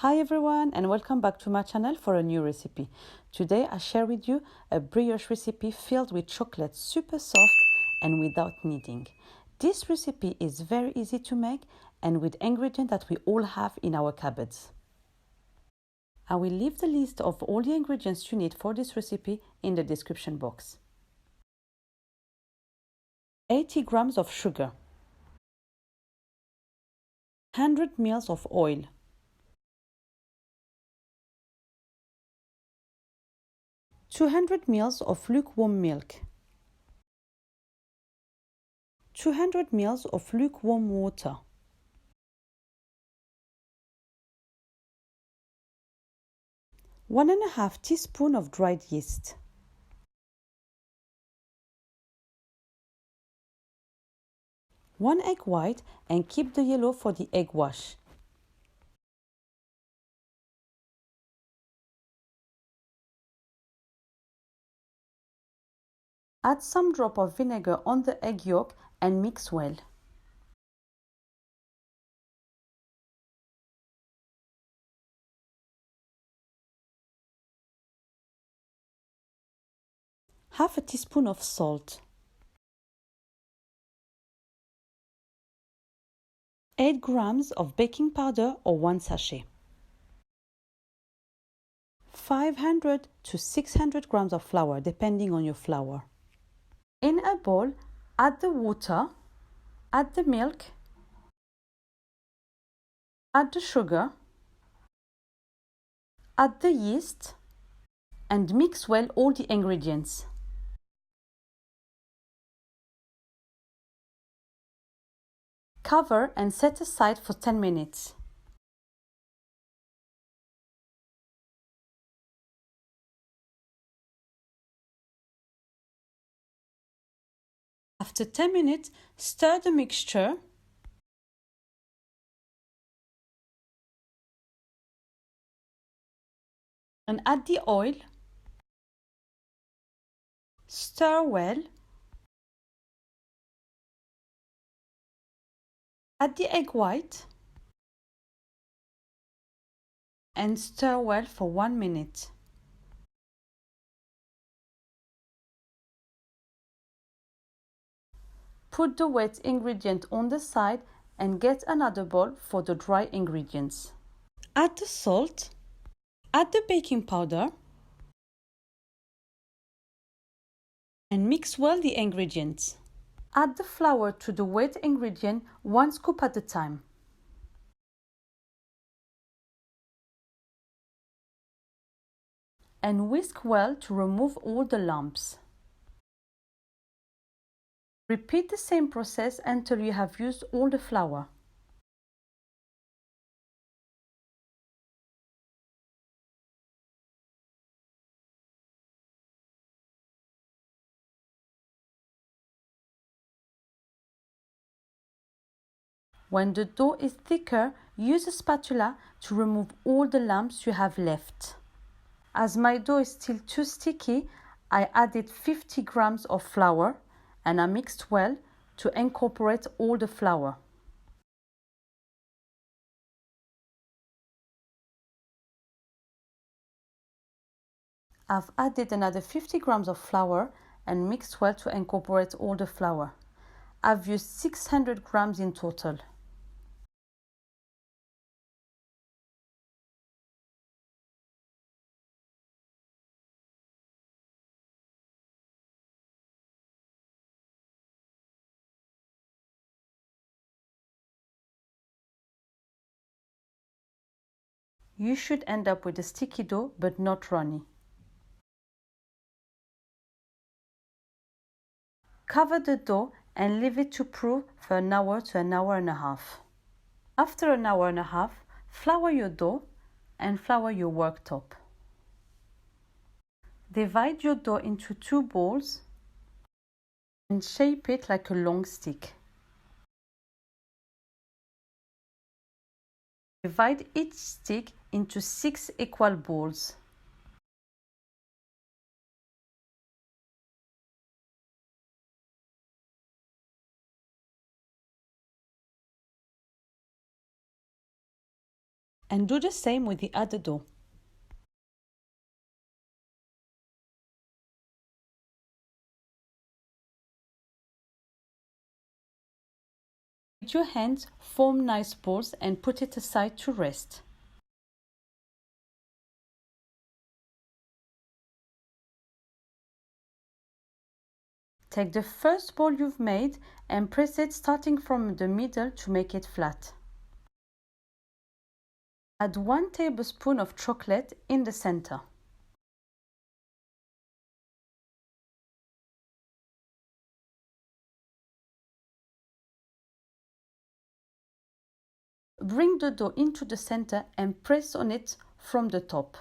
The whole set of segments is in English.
Hi everyone and welcome back to my channel for a new recipe. Today I share with you a brioche recipe filled with chocolate, super soft and without kneading. This recipe is very easy to make and with ingredients that we all have in our cupboards. I will leave the list of all the ingredients you need for this recipe in the description box. 80 grams of sugar, 100 ml of oil, 200 ml of lukewarm milk, 200 ml of lukewarm water, 1.5 teaspoons of dried yeast, 1 egg white and keep the yellow for the egg wash. Add some drop of vinegar on the egg yolk and mix well. Half a teaspoon of salt. 8 grams of baking powder or 1 sachet. 500 to 600 grams of flour depending on your flour. In a bowl, add the water, add the milk, add the sugar, add the yeast and mix well all the ingredients. Cover and set aside for 10 minutes. After 10 minutes, stir the mixture and add the oil. Stir well. Add the egg white and stir well for 1 minute. Put the wet ingredient on the side and get another bowl for the dry ingredients. Add the salt, add the baking powder and mix well the ingredients. Add the flour to the wet ingredient 1 scoop at a time. And whisk well to remove all the lumps. Repeat the same process until you have used all the flour. When the dough is thicker, use a spatula to remove all the lumps you have left. As my dough is still too sticky, I added 50 grams of flour and I mixed well to incorporate all the flour. I've added another 50 grams of flour and mixed well to incorporate all the flour. I've used 600 grams in total. You should end up with a sticky dough but not runny. Cover the dough and leave it to proof for an hour to an hour and a half. After an hour and a half, flour your dough and flour your worktop. Divide your dough into 2 balls and shape it like a long stick. Divide each stick into 6 equal balls. And do the same with the other dough. With your hands, form nice balls and put it aside to rest. Take the first ball you've made and press it starting from the middle to make it flat. Add 1 tablespoon of chocolate in the center. Bring the dough into the center and press on it from the top.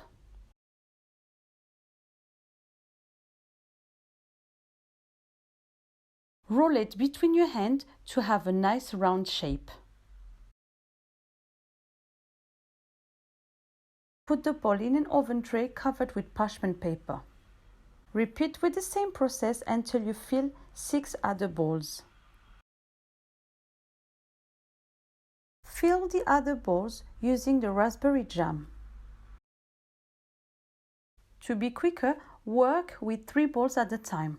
Roll it between your hands to have a nice round shape. Put the ball in an oven tray covered with parchment paper. Repeat with the same process until you fill 6 other balls. Fill the other balls using the raspberry jam. To be quicker, work with 3 balls at a time.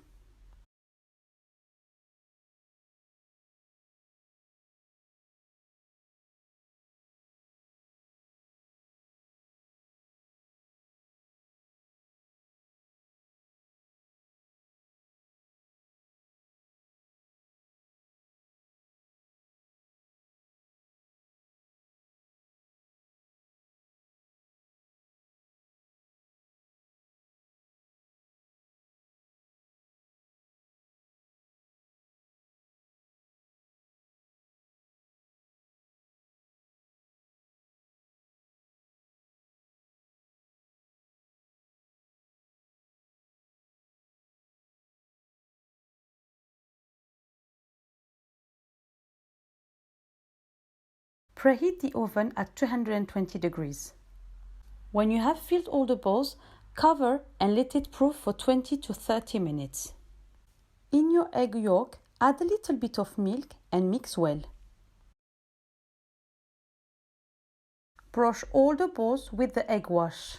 Preheat the oven at 220 degrees. When you have filled all the balls, cover and let it proof for 20 to 30 minutes. In your egg yolk, add a little bit of milk and mix well. Brush all the balls with the egg wash.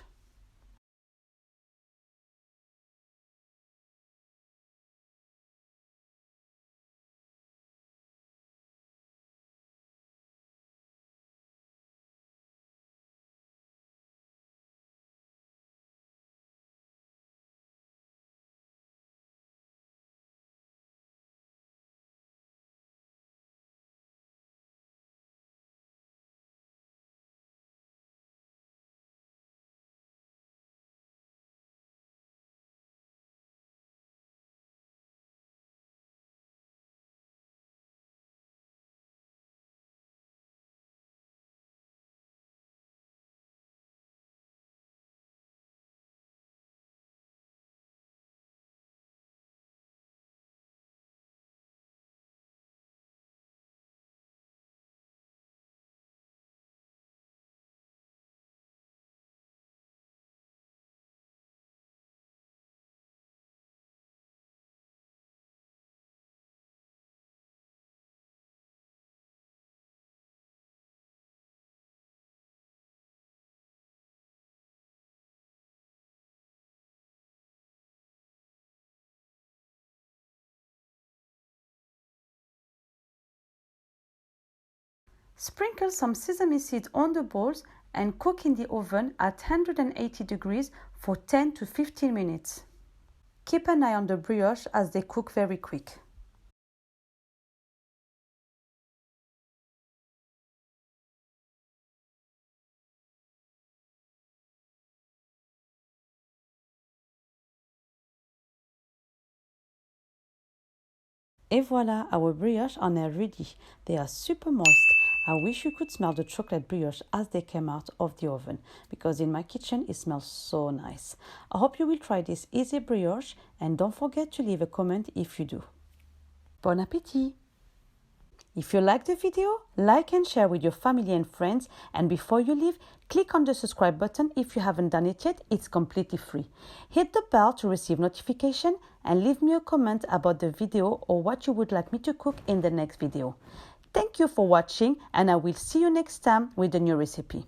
Sprinkle some sesame seeds on the balls and cook in the oven at 180 degrees for 10 to 15 minutes. Keep an eye on the brioche as they cook very quick. Et voilà, our brioches are now ready. They are super moist. I wish you could smell the chocolate brioche as they came out of the oven, because in my kitchen it smells so nice. I hope you will try this easy brioche and don't forget to leave a comment if you do. Bon appétit! If you liked the video, like and share with your family and friends, and before you leave, click on the subscribe button if you haven't done it yet. It's completely free. Hit the bell to receive notification and leave me a comment about the video or what you would like me to cook in the next video. Thank you for watching, and I will see you next time with a new recipe.